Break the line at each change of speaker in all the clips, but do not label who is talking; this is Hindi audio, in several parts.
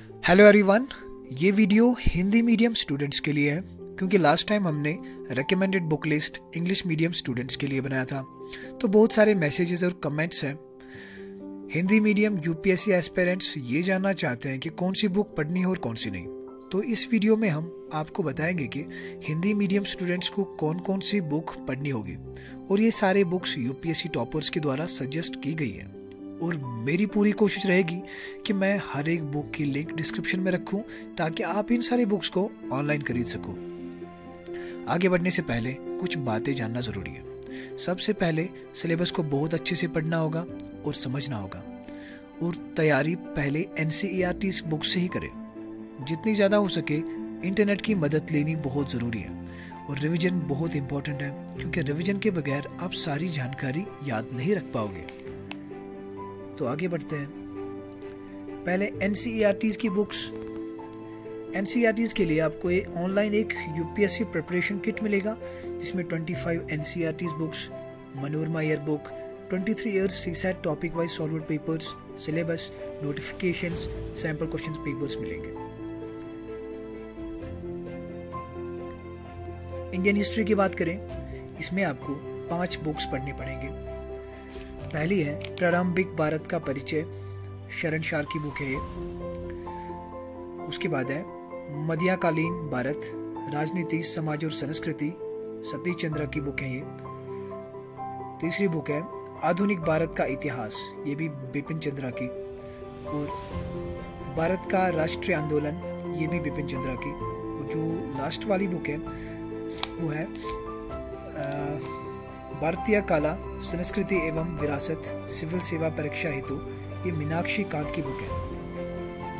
हेलो एवरीवन, ये वीडियो हिंदी मीडियम स्टूडेंट्स के लिए है क्योंकि लास्ट टाइम हमने recommended book list English medium students के लिए बनाया था। तो बहुत सारे मैसेजेस और कमेंट्स हैं। हिंदी मीडियम यूपीएससी एस्पिरेंट्स ये जानना चाहते हैं कि कौन सी बुक पढ़नी है और कौन सी नहीं। तो इस वीडियो में हम आपको बताएंगे कि हिंदी मीडियम स्टूडेंट्स को कौन कौन सी बुक पढ़नी होगी, और ये सारे बुक्स यूपीएससी टॉपर्स के द्वारा सजेस्ट की गई है। और मेरी पूरी कोशिश रहेगी कि मैं हर एक बुक की लिंक डिस्क्रिप्शन में रखूं ताकि आप इन सारी बुक्स को ऑनलाइन खरीद सको। आगे बढ़ने से पहले कुछ बातें जानना ज़रूरी है। सबसे पहले सिलेबस को बहुत अच्छे से पढ़ना होगा और समझना होगा, और तैयारी पहले एनसीईआरटी बुक से ही करें। जितनी ज़्यादा हो सके इंटरनेट की मदद लेनी बहुत ज़रूरी है, और रिवीजन बहुत इंपॉर्टेंट है क्योंकि रिवीजन के बगैर आप सारी जानकारी याद नहीं रख पाओगे। तो आगे बढ़ते हैं। पहले एनसीईआरटीज़ की बुक्स। एनसीईआरटीज़ के लिए आपको ऑनलाइन एक यूपीएससी प्रिपरेशन किट मिलेगा जिसमें 25 NCERTs books, Manorama year book, 23 years CSAT topic wise solved papers, syllabus, notifications, sample questions papers मिलेंगे। इंडियन हिस्ट्री की बात करें, इसमें आपको 5 बुक्स पढ़ने पड़ेंगे। पहली है प्रारंभिक भारत का परिचय, शरण शार की बुक है ये। उसके बाद है मध्यकालीन भारत, राजनीति, समाज और संस्कृति, सतीश चंद्र की बुक है ये। तीसरी बुक है आधुनिक भारत का इतिहास, ये भी बिपिन चंद्र की। और भारत का राष्ट्रीय आंदोलन, ये भी बिपिन चंद्र की। और जो लास्ट वाली बुक है वो है भारतीय कला, संस्कृति एवं विरासत, सिविल सेवा परीक्षा हेतु, ये मीनाक्षी कांत की बुक है।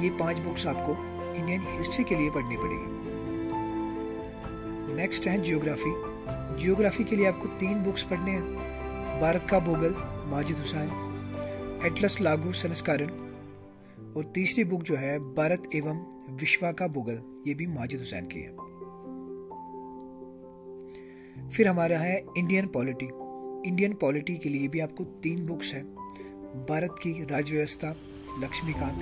ये 5 बुक्स आपको इंडियन हिस्ट्री के लिए पढ़नी पड़ेगी। नेक्स्ट है जियोग्राफी। जियोग्राफी के लिए आपको 3 बुक्स पढ़ने हैं। भारत का भूगोल, माजिद हुसैन, एटलस लागू संस्करण, और तीसरी बुक जो है भारत एवं विश्व का भूगोल, ये भी माजिद हुसैन की है। फिर हमारा है इंडियन पॉलिटी। इंडियन पॉलिटी के लिए भी आपको 3 बुक्स हैं। भारत की राज्य व्यवस्था, लक्ष्मीकांत,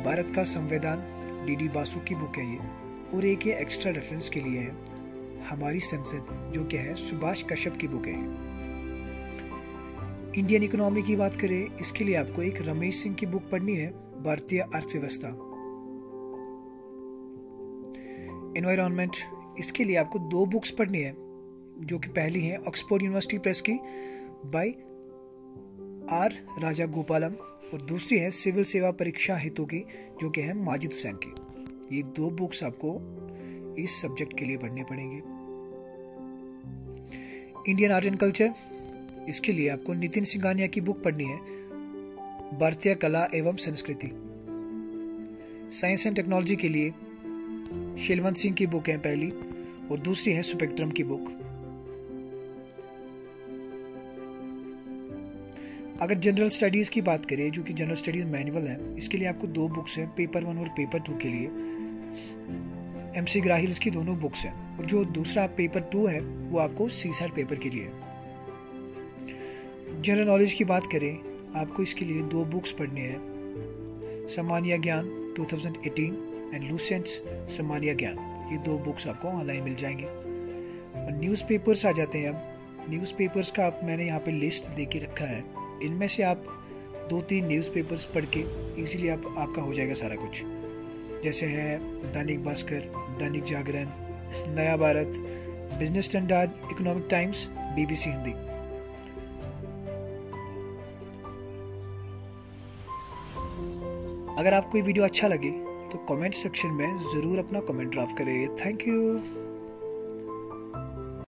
भारत का संविधान, डीडी बासु की बुक है ये। और एक ये एक्स्ट्रा रेफरेंस के लिए है हमारी संसद, जो कि है सुभाष कश्यप की बुक है ये। इंडियन इकोनॉमी की बात करें, इसके लिए आपको एक रमेश सिंह की बुक पढ़नी है, भारतीय अर्थव्यवस्था। एनवायरनमेंट, इसके लिए आपको 2 बुक्स पढ़नी है, जो कि पहली है ऑक्सफोर्ड यूनिवर्सिटी प्रेस की बाय आर राजा गोपालम, और दूसरी है सिविल सेवा परीक्षा हेतु की, जो कि है माजिद हुसैन की। ये 2 बुक्स आपको इस सब्जेक्ट के लिए पढ़नी पड़ेंगी। इंडियन आर्ट एंड कल्चर, इसके लिए आपको नितिन सिंघानिया की बुक पढ़नी है, भारतीय कला एवं संस्कृति। साइंस एंड टेक्नोलॉजी के लिए शिलवंत सिंह की बुक है पहली, और दूसरी है स्पेक्ट्रम की बुक। अगर जनरल स्टडीज़ की बात करें, जो कि जनरल स्टडीज़ मैनुअल है, इसके लिए आपको 2 बुक्स हैं, पेपर 1 और पेपर 2 के लिए। MC ग्राहिल्स की दोनों बुक्स हैं, और जो दूसरा पेपर 2 है वो आपको सीसैट पेपर के लिए है। जनरल नॉलेज की बात करें, आपको इसके लिए 2 बुक्स पढ़ने हैं, सामान्य ज्ञान 2018 एंड लूसेंट्स सामान्य ज्ञान। ये 2 बुक्स आपको ऑनलाइन मिल जाएंगे। और न्यूज़पेपर्स आ जाते हैं। अब न्यूज़पेपर्स का मैंने यहाँ पे लिस्ट दे के रखा है। इनमें से आप 2-3 न्यूज़पेपर्स पढ़ के इजीली आपका हो जाएगा सारा कुछ। जैसे है दैनिक भास्कर, दैनिक जागरण, नया Bharat, business standard, economic times, BBC Hindi. अगर आपको ये वीडियो अच्छा लगे तो कमेंट सेक्शन में ज़रूर अपना कमेंट ड्रॉप करें। Thank you.